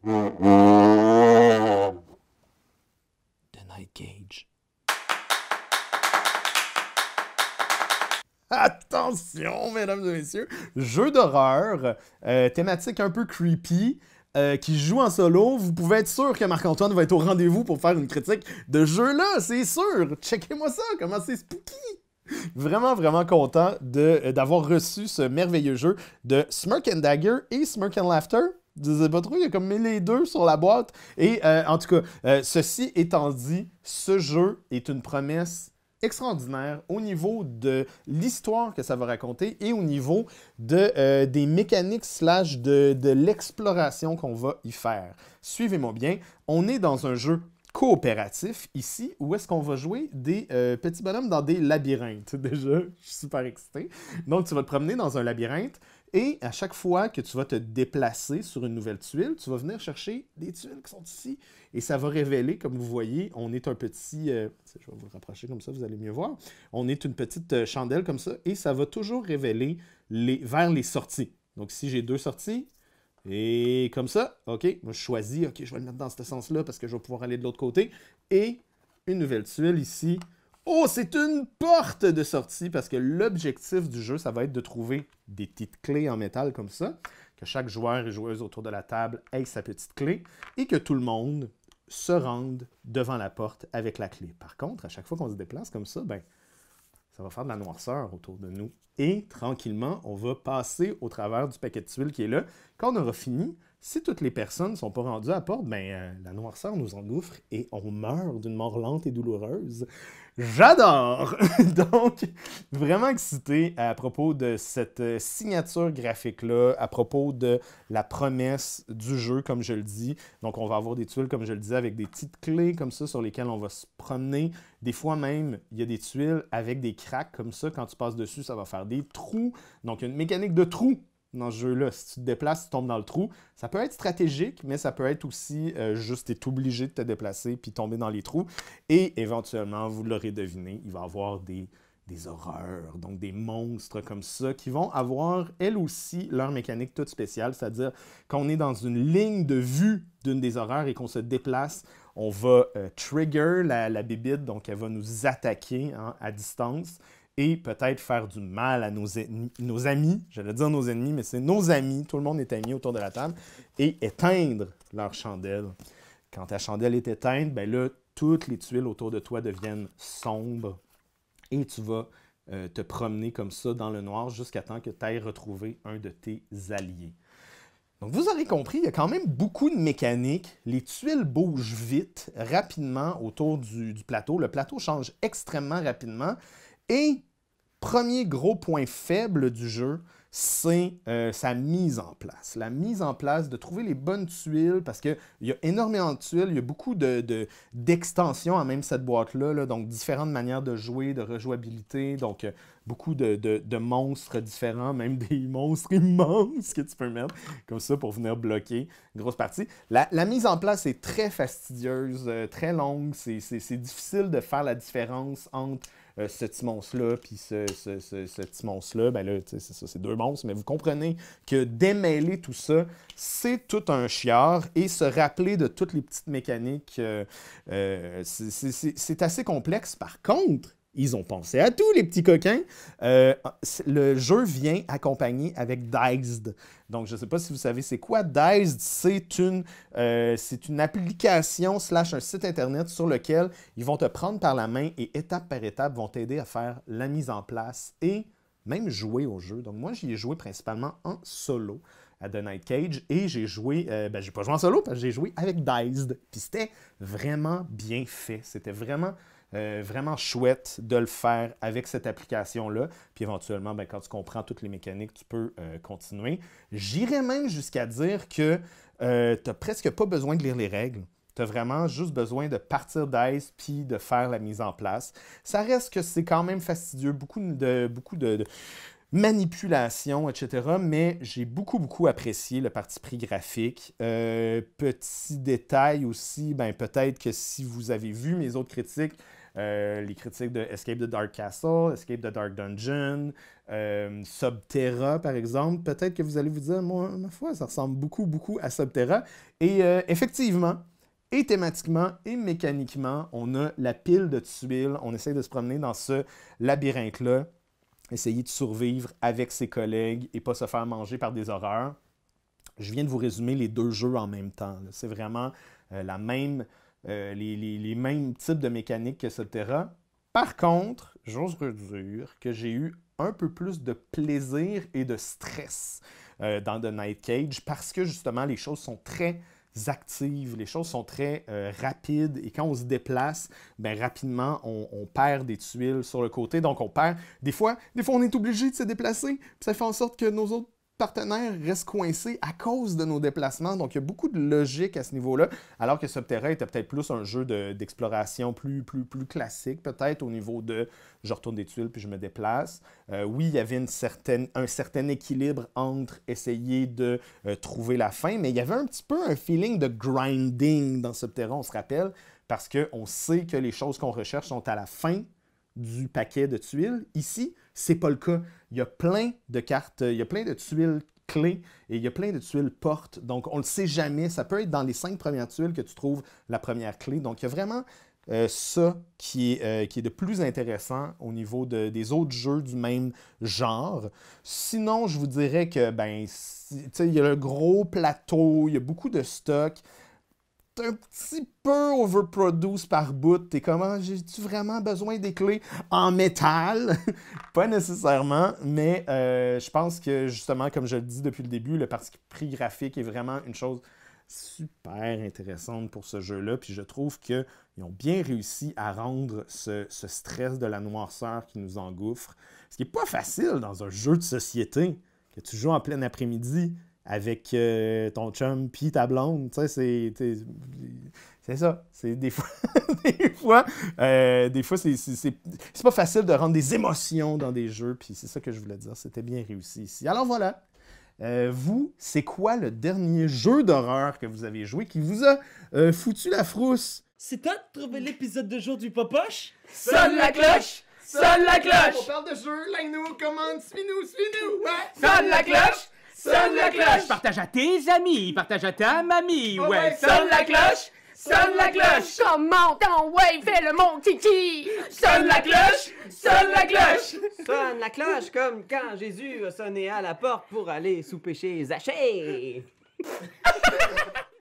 The Night Cage. Attention, mesdames et messieurs, jeu d'horreur, thématique un peu creepy, qui joue en solo. Vous pouvez être sûr que Marc-Antoine va être au rendez-vous pour faire une critique de jeu-là, c'est sûr. Checkez-moi ça, comment c'est spooky. Vraiment, vraiment content d'avoir reçu ce merveilleux jeu de Smirk and Dagger et Smirk and Laughter. Je sais pas trop, il y a comme les deux sur la boîte. Et en tout cas, ceci étant dit, ce jeu est une promesse extraordinaire au niveau de l'histoire que ça va raconter et au niveau des mécaniques slash de l'exploration qu'on va y faire. Suivez-moi bien, on est dans un jeu coopératif ici, où est-ce qu'on va jouer des petits bonhommes dans des labyrinthes. Déjà, je suis super excité. Donc, tu vas te promener dans un labyrinthe et à chaque fois que tu vas te déplacer sur une nouvelle tuile, tu vas venir chercher des tuiles qui sont ici et ça va révéler, comme vous voyez, on est un petit... je vais vous le rapprocher comme ça, vous allez mieux voir. On est une petite chandelle comme ça et ça va toujours révéler vers les sorties. Donc, si j'ai deux sorties, et comme ça, OK, moi je choisis, OK, je vais le mettre dans ce sens-là parce que je vais pouvoir aller de l'autre côté. Et une nouvelle tuile ici. Oh, c'est une porte de sortie parce que l'objectif du jeu, ça va être de trouver des petites clés en métal comme ça, que chaque joueur et joueuse autour de la table ait sa petite clé et que tout le monde se rende devant la porte avec la clé. Par contre, à chaque fois qu'on se déplace comme ça, ben, ça va faire de la noirceur autour de nous. Et tranquillement, on va passer au travers du paquet de tuiles qui est là. Quand on aura fini, si toutes les personnes ne sont pas rendues à la porte, ben, la noirceur nous engouffre et on meurt d'une mort lente et douloureuse. J'adore! Donc, vraiment excité à propos de cette signature graphique-là, à propos de la promesse du jeu, comme je le dis. Donc, on va avoir des tuiles, comme je le disais, avec des petites clés comme ça sur lesquelles on va se promener. Des fois même, il y a des tuiles avec des cracks comme ça. Quand tu passes dessus, ça va faire des trous. Donc, il y a une mécanique de trous dans ce jeu-là. Si tu te déplaces, tu tombes dans le trou. Ça peut être stratégique, mais ça peut être aussi juste, tu es obligé de te déplacer puis tomber dans les trous. Et éventuellement, vous l'aurez deviné, il va y avoir des horreurs, donc des monstres comme ça, qui vont avoir, elles aussi, leur mécanique toute spéciale, c'est-à-dire qu'on est dans une ligne de vue d'une des horreurs et qu'on se déplace, on va trigger la bébite, donc elle va nous attaquer à distance et peut-être faire du mal à nos amis, j'allais dire nos ennemis, mais c'est nos amis, tout le monde est ami autour de la table, et éteindre leur chandelle. Quand ta chandelle est éteinte, ben là, toutes les tuiles autour de toi deviennent sombres et tu vas te promener comme ça dans le noir jusqu'à temps que tu ailles retrouver un de tes alliés. Donc, vous aurez compris, il y a quand même beaucoup de mécanique. Les tuiles bougent vite, rapidement autour du plateau. Le plateau change extrêmement rapidement. Et premier gros point faible du jeu, c'est sa mise en place. La mise en place, de trouver les bonnes tuiles, parce qu'il y a énormément de tuiles, il y a beaucoup d'extensions à même cette boîte-là, là, donc différentes manières de jouer, de rejouabilité, donc beaucoup de monstres différents, même des monstres immenses que tu peux mettre, comme ça, pour venir bloquer une grosse partie. La mise en place est très fastidieuse, très longue, c'est difficile de faire la différence entre ce petit monstre-là, puis ce petit monstre-là, ben là, c'est ça, c'est deux monstres, mais vous comprenez que démêler tout ça, c'est tout un chiard, et se rappeler de toutes les petites mécaniques, c'est assez complexe. Par contre, ils ont pensé à tous les petits coquins. Le jeu vient accompagné avec Diced. Donc, je ne sais pas si vous savez c'est quoi. Diced, c'est une application slash un site internet sur lequel ils vont te prendre par la main et étape par étape vont t'aider à faire la mise en place et même jouer au jeu. Donc, moi, j'y ai joué principalement en solo à The Night Cage et j'ai joué, j'ai pas joué en solo parce que j'ai joué avec Diced. Puis c'était vraiment bien fait. C'était vraiment chouette de le faire avec cette application-là. Puis éventuellement, ben, quand tu comprends toutes les mécaniques, tu peux continuer. J'irais même jusqu'à dire que tu n'as presque pas besoin de lire les règles. Tu as vraiment juste besoin de partir d'Ice puis de faire la mise en place. Ça reste que c'est quand même fastidieux, beaucoup de manipulation, etc. Mais j'ai beaucoup apprécié le parti pris graphique. Petit détail aussi, ben, peut-être que si vous avez vu mes autres critiques, les critiques de Escape the Dark Castle, Escape the Dark Dungeon, Subterra, par exemple. Peut-être que vous allez vous dire, moi, ma foi, ça ressemble beaucoup à Subterra. Et effectivement, et thématiquement et mécaniquement, on a la pile de tuiles. On essaie de se promener dans ce labyrinthe-là, essayer de survivre avec ses collègues et pas se faire manger par des horreurs. Je viens de vous résumer les deux jeux en même temps. C'est vraiment les mêmes types de mécaniques que Subterra. Par contre, j'ose redire que j'ai eu un peu plus de plaisir et de stress dans The Night Cage parce que justement, les choses sont très actives, les choses sont très rapides et quand on se déplace, ben, rapidement, on perd des tuiles sur le côté. Donc, on perd. Des fois, on est obligé de se déplacer. Puis ça fait en sorte que nos autres partenaires restent coincés à cause de nos déplacements. Donc, il y a beaucoup de logique à ce niveau-là, alors que Subterra était peut-être plus un jeu d'exploration plus classique, peut-être au niveau de je retourne des tuiles puis je me déplace. Oui, il y avait un certain équilibre entre essayer de trouver la fin, mais il y avait un petit peu un feeling de grinding dans Subterra, on se rappelle, parce qu'on sait que les choses qu'on recherche sont à la fin du paquet de tuiles. Ici, c'est pas le cas. Il y a plein de cartes, il y a plein de tuiles clés et il y a plein de tuiles portes. Donc, on ne le sait jamais. Ça peut être dans les 5 premières tuiles que tu trouves la première clé. Donc, il y a vraiment ça qui est de plus intéressant au niveau des autres jeux du même genre. Sinon, je vous dirais que, il y a le gros plateau, il y a beaucoup de stock. Un petit peu overproduce par bout. T'es comment, j'ai-tu vraiment besoin des clés en métal? Pas nécessairement, mais je pense que justement, comme je le dis depuis le début, le parti pris graphique est vraiment une chose super intéressante pour ce jeu-là. Puis je trouve qu'ils ont bien réussi à rendre ce stress de la noirceur qui nous engouffre. Ce qui n'est pas facile dans un jeu de société que tu joues en plein après-midi avec ton chum puis ta blonde, tu sais, c'est ça. C'est des fois, des fois c'est pas facile de rendre des émotions dans des jeux, puis c'est ça que je voulais dire. C'était bien réussi ici. Alors voilà. Vous, c'est quoi le dernier jeu d'horreur que vous avez joué qui vous a foutu la frousse? C'est toi de trouver l'épisode de jour du Popoche? Sonne la cloche! Sonne la cloche! On parle de jeu, like-nous, commande, suis-nous, ouais! Sonne la cloche! Sonne la cloche! Partage à tes amis, partage à ta mamie, ouais! Sonne la cloche! Sonne la cloche! Comment ton ouais, fais le mon titi! Sonne la cloche! Sonne la cloche! Sonne la cloche comme quand Jésus a sonné à la porte pour aller souper chez Zachée.